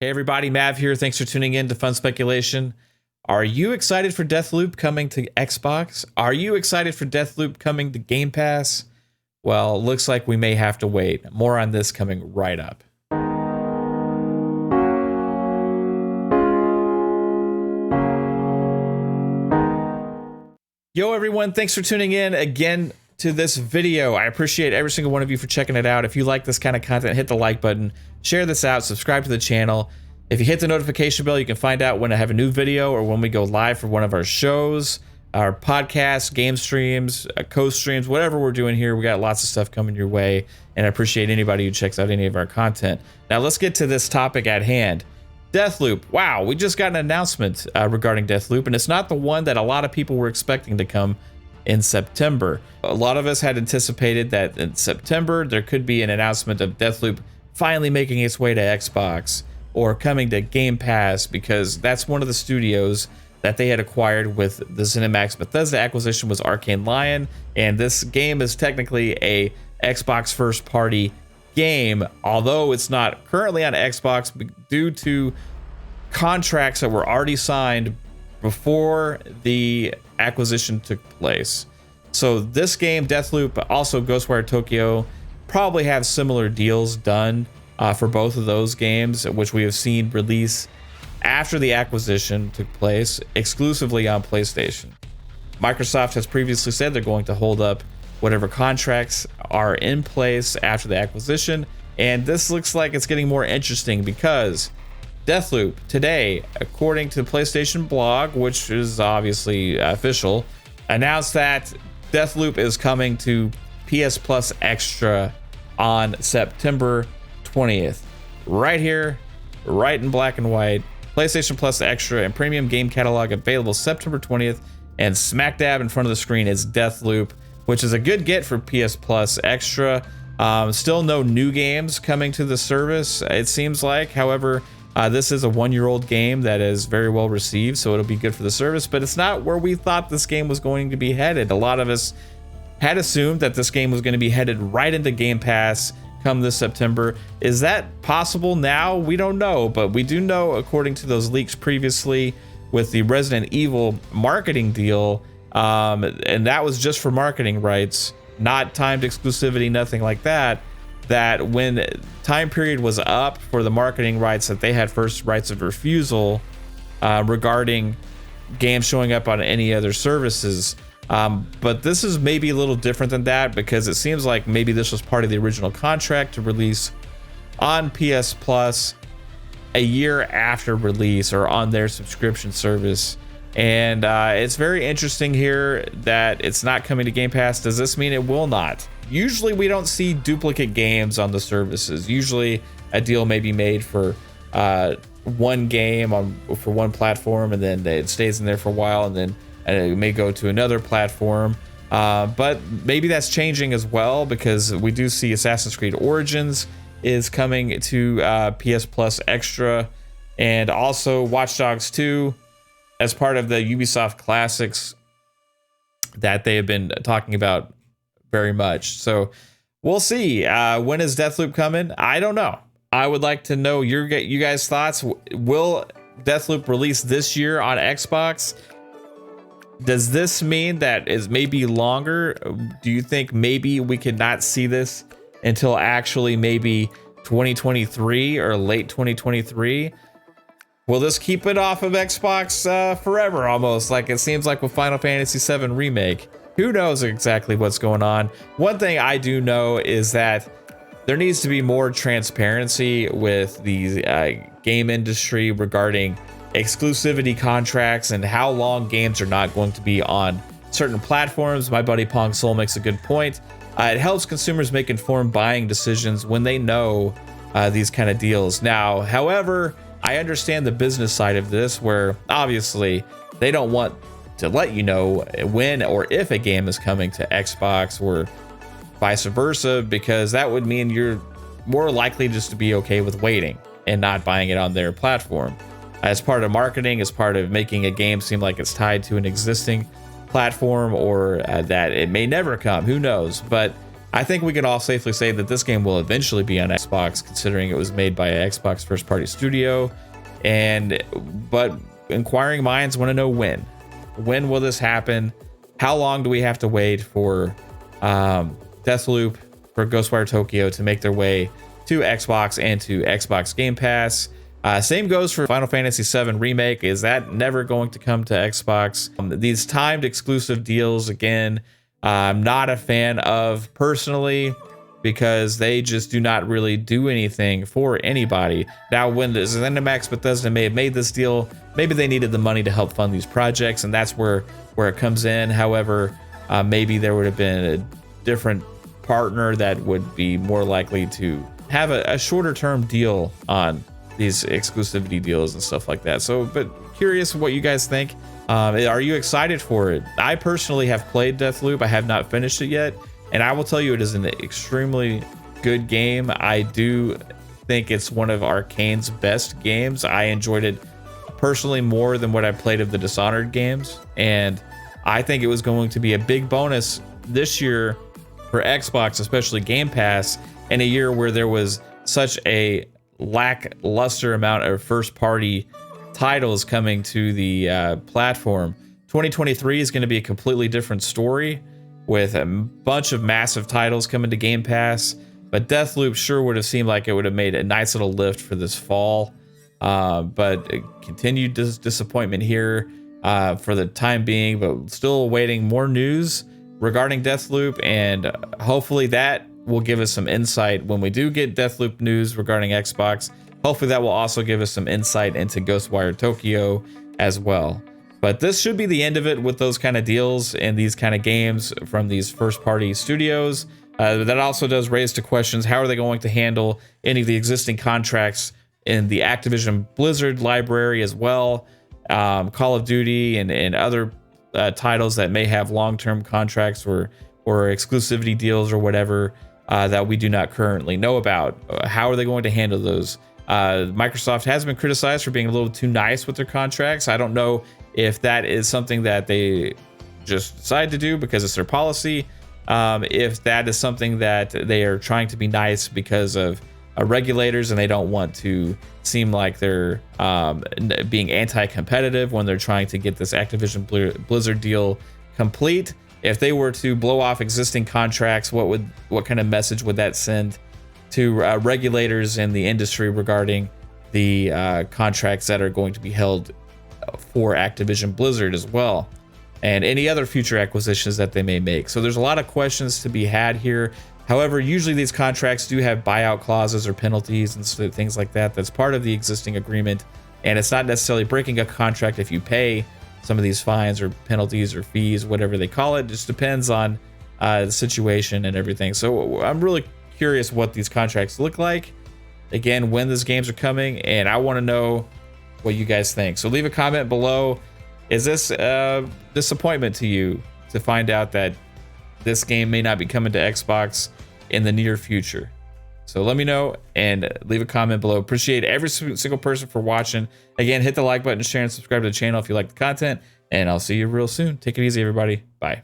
Hey everybody, Mav here. Thanks for tuning in to Fun Speculation. Are you excited for Deathloop coming to Xbox? Are you excited for Deathloop coming to Game Pass? Well, looks like we may have to wait. More on this coming right up. Yo everyone, thanks for tuning in again to this video. I appreciate every single one of you for checking it out. If you like this kind of content, hit the like button, share this out, subscribe to the channel. If you hit the notification bell, you can find out when I have a new video or when we go live for one of our shows, our podcasts, game streams, co-streams, whatever we're doing here. We got lots of stuff coming your way, and I appreciate anybody who checks out any of our content. Now let's get to this topic at hand. Deathloop. Wow, we just got an announcement regarding Deathloop, and it's not the one that a lot of people were expecting to come in September. A lot of us had anticipated that in September there could be an announcement of Deathloop finally making its way to Xbox or coming to Game Pass, because that's one of the studios that they had acquired with the ZeniMax Bethesda acquisition was Arcane Lion, and this game is technically a Xbox first party game, although it's not currently on Xbox due to contracts that were already signed before the acquisition took place. So this game, Deathloop, also Ghostwire Tokyo, probably have similar deals done for both of those games, which we have seen release after the acquisition took place exclusively on PlayStation. Microsoft has previously said they're going to hold up whatever contracts are in place after the acquisition, and this looks like it's getting more interesting because Deathloop today, according to the PlayStation blog, which is obviously official, announced that Deathloop is coming to PS Plus Extra on September 20th. Right here, right in black and white. PlayStation Plus Extra and Premium Game Catalog available September 20th, and smack dab in front of the screen is Deathloop, which is a good get for PS Plus Extra. Still no new games coming to the service, it seems like. However, this is a one-year-old game that is very well received, so it'll be good for the service, but it's not where we thought this game was going to be headed. A lot of us had assumed that this game was going to be headed right into Game Pass come this September. Is that possible now? We don't know, but we do know, according to those leaks previously with the Resident Evil marketing deal, and that was just for marketing rights, not timed exclusivity, nothing like that, that when time period was up for the marketing rights, that they had first rights of refusal regarding games showing up on any other services. But this is maybe a little different than that, because it seems like maybe this was part of the original contract to release on PS Plus a year after release or on their subscription service. And it's very interesting here that it's not coming to Game Pass. Does this mean it will not? Usually we don't see duplicate games on the services. Usually a deal may be made for one game for one platform, and then it stays in there for a while, and then it may go to another platform. But maybe that's changing as well, because we do see Assassin's Creed Origins is coming to PS Plus Extra, and also Watch Dogs 2 as part of the Ubisoft Classics that they have been talking about very much. So we'll see. When is Deathloop coming? I don't know. I would like to know you guys' thoughts. Will Deathloop release this year on Xbox? Does this mean that is maybe longer? Do you think maybe we could not see this until actually maybe 2023 or late 2023? Will this keep it off of Xbox forever, almost like it seems like with Final Fantasy VII Remake? Who knows exactly what's going on? One thing I do know is that there needs to be more transparency with the game industry regarding exclusivity contracts and how long games are not going to be on certain platforms. My buddy Pong Soul makes a good point. It helps consumers make informed buying decisions when they know these kind of deals. Now, however, I understand the business side of this, where obviously they don't want to let you know when or if a game is coming to Xbox or vice versa, because that would mean you're more likely just to be okay with waiting and not buying it on their platform. As part of marketing, as part of making a game seem like it's tied to an existing platform, or that it may never come, who knows. But I think we can all safely say that this game will eventually be on Xbox, considering it was made by an Xbox first-party studio. But inquiring minds want to know when. When will this happen? How long do we have to wait for Deathloop, for Ghostwire Tokyo to make their way to Xbox and to Xbox Game Pass? Same goes for Final Fantasy VII Remake. Is that never going to come to Xbox? These timed exclusive deals, again, I'm not a fan of personally, because they just do not really do anything for anybody. Now, when the ZeniMax Bethesda may have made this deal, maybe they needed the money to help fund these projects, and that's where it comes in. However, maybe there would have been a different partner that would be more likely to have a shorter term deal on these exclusivity deals and stuff like that. So, but curious what you guys think. Are you excited for it? I personally have played Deathloop. I have not finished it yet, and I will tell you it is an extremely good game. I do think it's one of Arcane's best games. I enjoyed it personally more than what I played of the Dishonored games, and I think it was going to be a big bonus this year for Xbox, especially Game Pass, in a year where there was such a lackluster amount of first-party titles coming to the platform. 2023 is going to be a completely different story, with a bunch of massive titles coming to Game Pass, but Deathloop sure would have seemed like it would have made a nice little lift for this fall. But continued disappointment here for the time being, but still awaiting more news regarding Deathloop, and hopefully that will give us some insight when we do get Deathloop news regarding Xbox. Hopefully that will also give us some insight into Ghostwire Tokyo as well. But this should be the end of it with those kind of deals and these kind of games from these first-party studios. That also does raise to questions, how are they going to handle any of the existing contracts in the Activision Blizzard library as well? Call of Duty and other titles that may have long-term contracts or exclusivity deals or whatever that we do not currently know about. How are they going to handle those? Microsoft has been criticized for being a little too nice with their contracts. I don't know if that is something that they just decide to do because it's their policy. If that is something that they are trying to be nice because of regulators and they don't want to seem like they're being anti-competitive when they're trying to get this Activision Blizzard deal complete. If they were to blow off existing contracts, what kind of message would that send to regulators in the industry regarding the contracts that are going to be held for Activision Blizzard as well, and any other future acquisitions that they may make? So there's a lot of questions to be had here. However, usually these contracts do have buyout clauses or penalties and things like that. That's part of the existing agreement, and it's not necessarily breaking a contract if you pay some of these fines or penalties or fees, whatever they call it. It just depends on the situation and everything. So I'm really curious what these contracts look like, again, when these games are coming, and I want to know what you guys think. So leave a comment below. Is this a disappointment to you to find out that this game may not be coming to Xbox in the near future? So let me know and leave a comment below. Appreciate every single person for watching. Again, hit the like button, share, and subscribe to the channel if you like the content, and I'll see you real soon. Take it easy, everybody. Bye.